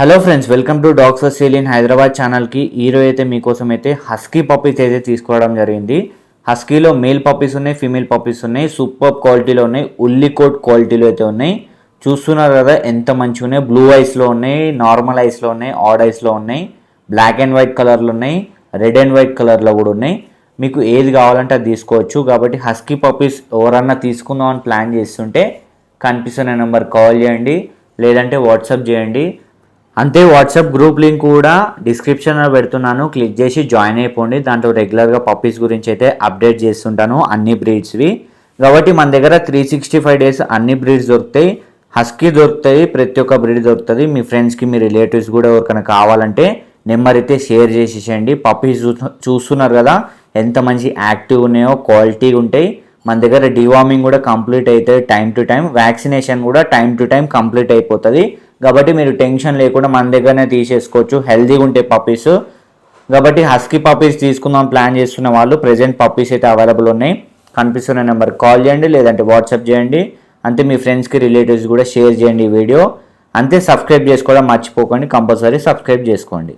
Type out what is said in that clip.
Hello friends, welcome to dogs for sale in Hyderabad ఛానల్కి. ఈరోజు అయితే మీకోసం అయితే హస్కీ పప్పీస్ అయితే తీసుకోవడం జరిగింది. హస్కీలో మేల్ పప్పీస్ ఉన్నాయి, ఫీమేల్ పప్పీస్ ఉన్నాయి. సూపర్ క్వాలిటీలో ఉన్నాయి, ఉల్లి కోట్ క్వాలిటీలో అయితే ఉన్నాయి. చూస్తున్నారు కదా ఎంత మంచిగా ఉన్నాయి. బ్లూ ఐస్లో ఉన్నాయి, నార్మల్ ఐస్లో ఉన్నాయి, ఆడ్ ఐస్లో ఉన్నాయి, బ్లాక్ అండ్ వైట్ కలర్లో ఉన్నాయి, రెడ్ అండ్ వైట్ కలర్లో కూడా ఉన్నాయి. మీకు ఏది కావాలంటే అది తీసుకోవచ్చు. కాబట్టి హస్కీ పప్పీస్ ఎవరన్నా తీసుకుందాం అని ప్లాన్ చేస్తుంటే కనిపిస్తున్న నెంబర్ కాల్ చేయండి, లేదంటే వాట్సాప్ చేయండి. అంతే, వాట్సాప్ గ్రూప్ లింక్ కూడా డిస్క్రిప్షన్లో పెడుతున్నాను, క్లిక్ చేసి జాయిన్ అయిపోండి. దాంట్లో రెగ్యులర్గా పప్పీస్ గురించి అయితే అప్డేట్ చేస్తుంటాను, అన్ని బ్రీడ్స్వి. కాబట్టి మన దగ్గర 365 days అన్ని బ్రీడ్స్ దొరుకుతాయి. హస్కీ దొరుకుతాయి, ప్రతి ఒక్క బ్రీడ్ దొరుకుతుంది. మీ ఫ్రెండ్స్కి, మీ రిలేటివ్స్ కూడా ఎవరికైనా కావాలంటే నెంబర్ అయితే షేర్ చేసేసేయండి. పప్పీస్ చూస్తున్నారు కదా ఎంత మంచి యాక్టివ్ ఉన్నాయో, క్వాలిటీ ఉంటాయి. మన దగ్గర డివార్మింగ్ కూడా కంప్లీట్ అవుతుంది టైం టు టైం, వ్యాక్సినేషన్ కూడా టైం టు టైం కంప్లీట్ అయిపోతుంది. కాబట్టి మీరు టెన్షన్ లేకుండా మన దగ్గరనే తీసేసుకోవచ్చు, హెల్తీగా ఉంటాయి పప్పీస్. కాబట్టి హస్కీ పప్పీస్ తీసుకుందాం ప్లాన్ చేస్తున్న వాళ్ళు ప్రెజెంట్ పప్పీస్ అయితే అవైలబుల్ ఉన్నాయి. కనిపిస్తున్న నెంబర్ కాల్ చేయండి, లేదంటే వాట్సాప్ చేయండి. అంతే, మీ ఫ్రెండ్స్కి, రిలేటివ్స్ కూడా షేర్ చేయండి ఈ వీడియో. అంతే, సబ్స్క్రైబ్ చేసుకోవడం మర్చిపోకండి, కంపల్సరీ సబ్స్క్రైబ్ చేసుకోండి.